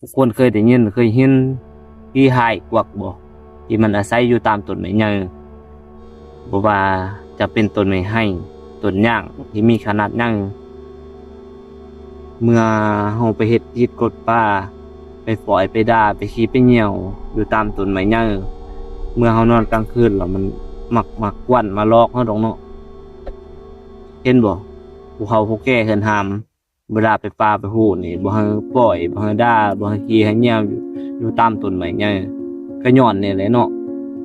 ทุกคนเคยได้ยินเคยเห็นผีหายกวักบ่ที่มันอาศัยอยู่ตามต้นไม้ใหญ่บ่ว่าจะเป็นต้นไม้ไห้ต้นย่างที่มีขนาดใหญ่เมื่อเฮาไปเฮ็ดผิดกฎป่าไปฝอยไปด่าไปขี้ไปเหี่ยวอยู่ตามต้นไม้ใหญ่เมื่อเฮานอนกลางคืนแล้วมันมักกวนมาลอกเฮาดอกเนาะเห็นบ่ผู้เฒ่าผู้แก่เฮิ่นหามเวลาไปป่าไปฮู้นี่บ่ให้ปล่อยบ่ให้ด่าบ่ให้ขี้ให้เหี่ยวอยู่ตามต้นไม้ใหญ่ก็ย้อนนี่แหละเนาะ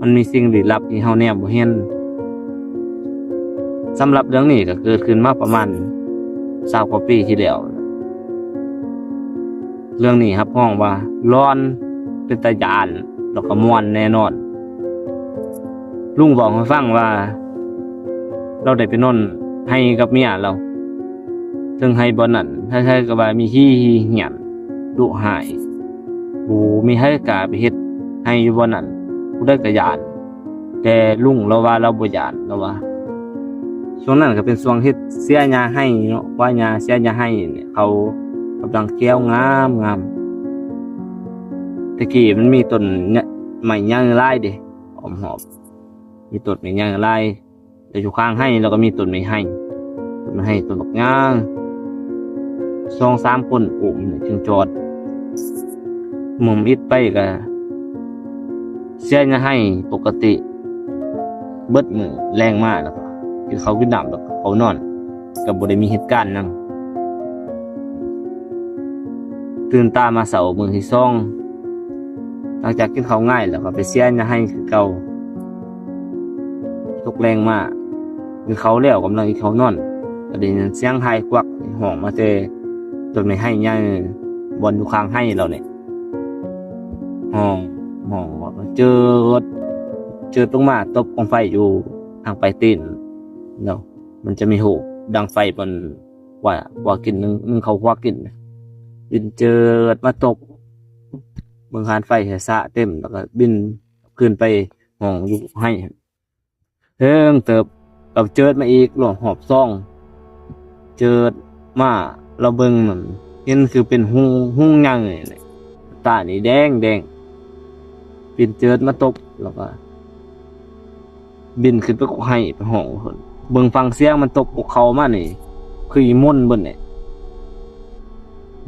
มันมีสิ่งลี้ลับที่เฮาแนมบ่เห็นสำหรับเรื่องนี้ก็เกิดขึ้นมาประมาณ20กว่าปีที่แล้วเรื่องนี้ครับห้องว่าร้อนเป็นตาย้านแล้วก็ม่วนแน่นอนลุงบอกให้ฟังว่าเราได้ไปนอนให้กับเมียเราซึ่งให้บ่นั้นถ้าใช่ก็ว่ามีขี้เหี่ยนดุหายบ่มีให้กล้าไปเฮ็ดให้อยู่บ่นั้นผู้ใดก็ย้านแต่ลุงเราว่าเราบ่ย้านเราว่าช่วงนั้นก็เป็นช่วงที่เสียหญ้าให้เนาะว่าหญ้าเสียหญ้าให้เนี่ยเขากำลังเกี้ยวงามตะกี้มันมีต้นเนี่ยไม้ย่างหลายเด้หอมมีต้นไม้ย่างหลายแต่อยู่ข้างให้แล้วก็มีต้นไม้ให้ต้นบักย่าง2-3คนอุ้มจึงจอดมุมอิดไปก็เสียหญ้าให้ปกติเบิดมื้อแรงมากแล้วกินข้าวกินน้ำแล้วก็เขานอนก็บ่ได้มีเหตุการณ์นั้นตื่นตามาเสาร์มื้อที่2หลังจากกินข้าวง่ายแล้วก็ไปเสียหญ้าให้คือเก่าตกแรงมากคือเขาแล้วกำลังเขานอนก็ได้ยินเสียงไห้กวักห้องมาแต่ต้นไม้ให้ใหญ่บนอยู่ข้างให้เราเนี่ยห้องว่าเจอตรงมาตบกองไฟอยู่ทางไปตีนเนาะมันจะมีหูดังไฟบนว่ากินนึงเขาว่ากินบินเจอมาตบเบิ่งหานไฟสะเต็มแล้วก็บินขึ้นไปห้องอยู่ให้เฮิงเติบกับเจิดมาอีกหลวงหอบซ่องเจิดมาเราเบิ่งมันเห็นคือเป็นหุ่งใหญ่เลยตานี่แดงบินเจิดมาตบแล้วก็บินขึ้นไปกให้ไปห้องเพิ่นเบิ่งฟังเสียงมันตบพวกเขามานี่คืออีม่นเบิ่นนี่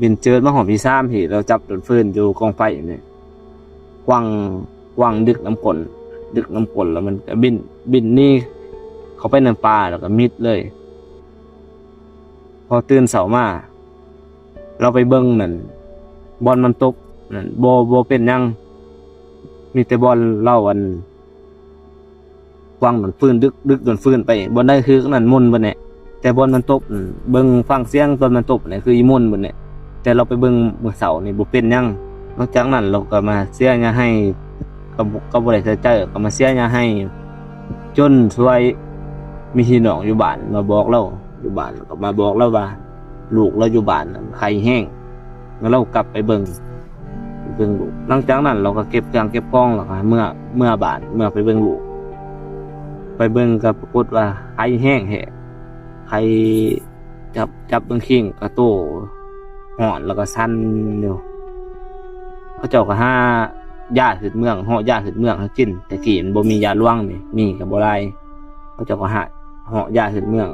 บินเจิดมาหอมพี่3พี่เราจับต้นฟืนอยู่กองไฟนี่กวางดึกน้ำกลแล้วมันก็บินนี่เข้าไปในป่าแล้วก็มิดเลยพอตื่นเช้ามาเราไปเบิ่งนั่นบอลมันตกนั่นบ่เป็นหยังมีแต่บอลเล่าวันกวางมันฟื้นดึกโดนฟื้นไปบอลได้คือนั่นมุนบ่เนี่ยแต่บอลมันตกเบิ่งฟังเสียงตอนมันตกเนี่ยคืออีมุนบ่เนี่ยแต่เราไปเบิ่งมื้อเช้านี่บ่เป็นหยังนอกจากนั้นเราก็มาเสียหญ้าให้ก็บ่ได้ใส่ใจก็มาเสียหญ้าให้จนช่วยมีพี่น้องอยู่บ้านมาบอกเราอยู่บ้านก็มาบอกเราว่าลูกเราอยู่บ้านไข้แห้งแล้วเรากลับไปเบิ่งลูกหลังจากนั้นเราก็เก็บเครื่องเก็บของแล้วก็เมื่อบ้านเมื่อไปเบิ่งลูกไปเบิ่งก็ปรากฏว่าไข้แห้งแฮะไข้จับเบิ่งคิงก็โตฮ้อนแล้วก็สั่นอยู่เขาเจ้าก็หายาขึ้นเมืองฮ้อยาขึ้นเมืองให้กินแต่กี้มันบ่มียาล่วงนี่มีก็บ่ได้เขาเจ้าก็ฮ้อยาขึ้นเมือง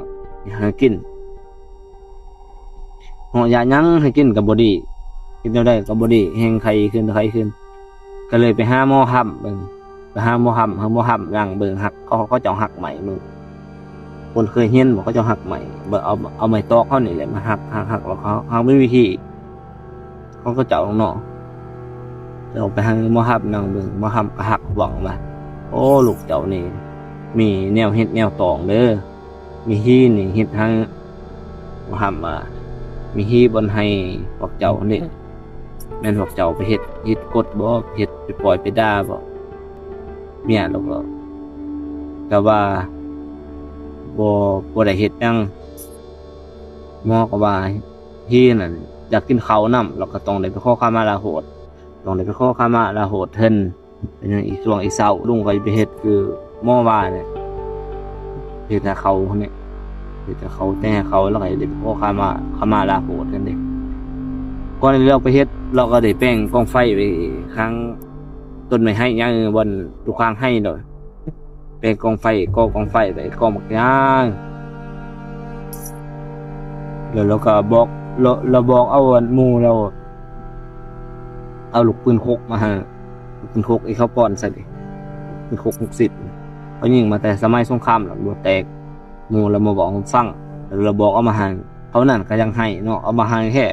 ให้กินฮ้อยาหยังให้กินก็บ่ดีกินได้ก็บ่ดีแฮงไข้ขึ้นก็เลยไปหาหมอห้ำเบิ่งไปหาหมอห้ำย่างเบิ่งหักเขาเจ้าหักใหม่มึงคนเคยเห็นบอกเขาเจ้าหักใหม่บ่เอาไม้ตอกเขานี่แหละมาหักแล้วเขาไม่มีวิธีเขาก็เจ้าเนาะเราไปหาหมอห้ำนั่งเบิ่งหมอห้ำก็หักหวังว่าโอ้ลูกเจ้านี่มีแนวเฮ็ดแนวตองเด้อมีฮีนี่เฮ็ดทางหมอห้ำว่ามีฮีบนให้พวกเจ้านี่แม่นพวกเจ้าไปเฮ็ดกดบ่เฮ็ดไปปล่อยไปด่าบ่เมียเราก็ว่าบ่ได้เฮ็ดหยังหมอก็ว่าฮีนั่นอยากกินข้าวนำแล้วก็ต้องได้ไปขอขมาลาโหดเพิ่นเป็นอีกช่วงอีกเช้าลุงก็ไปเฮ็ดคือหมอว่าเนี่ยเฮ็ดให้เขาเนี่ยเฮ็ดให้เขาแต่ให้เขาแล้วก็ได้ไปขอขมาลาโหดกันเด้ ก่อนที่เราไปเฮ็ดเราก็ได้แป้งกองไฟไปข้างต้นไม้ให้ย่างบนทุกข้างให้ดอกแป้งกองไฟกองไฟไปกองบักย่างแล้วเราก็บอกเราบอกเอาอันหมู่เราเอาลูกปืนพกมาให้ลูกปืนพกไอ้เขาป้อนใส่ดิปืนพก60เขายิงมาแต่สมัยสงครามแล้วบ่แตกหมู่เรามาบอกผมฟังแล้วเราบอกเอามาให้เขานั่นก็ยังให้เนาะเอามาให้แค่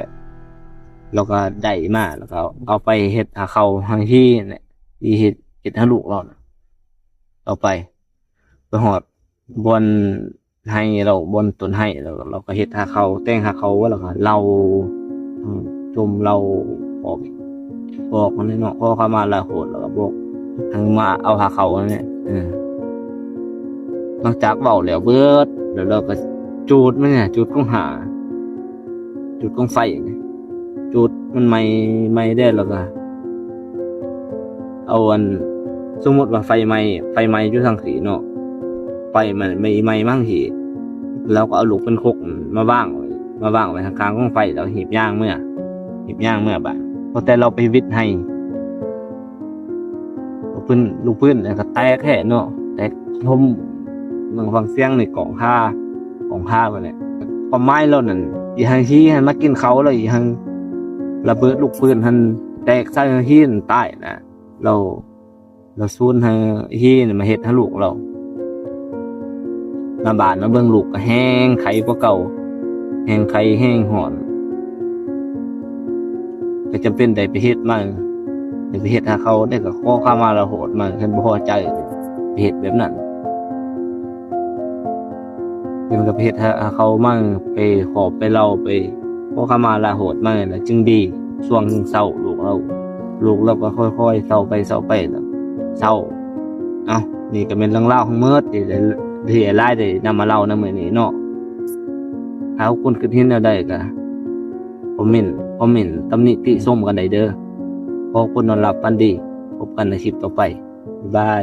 เราก็ได้มาแล้วก็เอาไปเฮ็ดหาเขาให้ที่เนี่ยที่เฮ็ดให้ลูกเราน่ะเอาไปหอดบนให้เราบนต้นให้เราก็เฮ็ดหาเขาแต่งหาเขาว่าแล้วก็เราจมเราบอกมันเนาะพอเข้ามาละโหดแล้วก็บอกทางมาเอาหาเขาเนี่ยหลังจากเว้าแล้วเบิดแล้วเราก็จูดมันเนี่ยจูดกองหาจูดกองไฟจูดมันไม่ได้แล้วก็เอาอันสมมติว่าไฟไหม้อยู่ทางสีเนาะไฟมันไม่ไหม้มั่งทีแล้วก็เอาลูกเป็นคกมาว่างไว้ข้างๆกองไฟแล้วหีบย่างเมื่อบ่าพอแต่เราไปวิทย์ให้ลูกปืนแล้วก็แตกแค่เนาะแตกทมเมืองฟังเสียงในกล่องผ้าไปเนี่ยความไม้เรานั่นอีหังที่ให้มากินเขาแล้วอีหังระเบิดลูกปืนหันแตกใส่ที่ใต้นะเราซูนให้ที่มาเฮ็ดให้ลูกเรามาบานมาเบิ่งลูกก็แห้งไข้กว่าเก่าแห้งไข้แห้งหอนก็จำเป็นได้ไปเฮ็ดมาได้ไปเฮ็ดหาเขาได้ก็ขอเข้ามาละโหดมาเพิ่นบ่พอใจไปเฮ็ดแบบนั้นเพิ่นก็ไปเฮ็ดหาเขามาไปขอไปเล่าไปขอเข้ามาละโหดมาแล้วจึงดีช่วงนึงเศร้าลูกเราก็ค่อยๆเศร้าไปแล้วเศร้าเอ้านี่ก็เป็นเรื่องราวของเมิดที่หลายได้นำมาเล่าในมื้อนี้เนาะถ้าคุณคิดเห็นแนวใดก็คอมเมนต์ตำหนิติชมกันได้เด้อขอคุณนอนหลับฝันดีพบกันในคลิปต่อไปบ๊ายบาย